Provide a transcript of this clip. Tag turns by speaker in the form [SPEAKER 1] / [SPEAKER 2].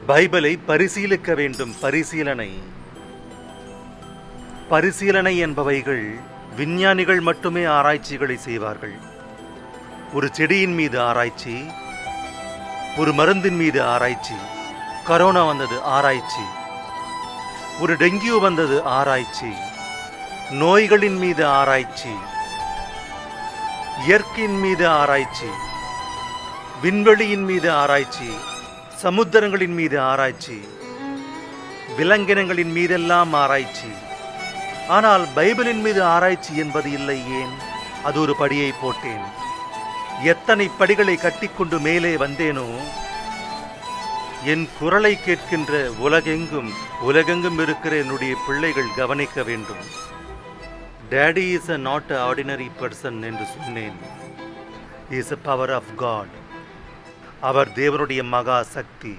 [SPEAKER 1] பைபிளை பரிசீலிக்க வேண்டும். பரிசீலனை என்பவைகள் விஞ்ஞானிகள் மட்டுமே ஆராய்ச்சிகளை செய்வார்கள். ஒரு செடியின் மீது ஆராய்ச்சி, ஒரு மருந்தின் மீது ஆராய்ச்சி, கரோனா வந்தது ஆராய்ச்சி, ஒரு டெங்கு வந்தது ஆராய்ச்சி, நோய்களின் மீது ஆராய்ச்சி, இயற்கையின் மீது ஆராய்ச்சி, விண்வெளியின் மீது ஆராய்ச்சி, சமுத்திரங்களின் மீது ஆராய்ச்சி, விலங்கினங்களின் மீதெல்லாம் ஆராய்ச்சி. ஆனால் பைபிளின் மீது ஆராய்ச்சி என்பது இல்லை. ஏன்? அது ஒரு படியை போட்டேன். எத்தனை படிகளை கட்டிக்கொண்டு மேலே வந்தேனோ, என் குரலை கேட்கின்ற உலகெங்கும் இருக்கிற என்னுடைய பிள்ளைகள் கவனிக்க வேண்டும். Daddy is a not a ordinary person என்று சொன்னேன். He is a power of God. அவர் தேவனுடைய மகா சக்தி.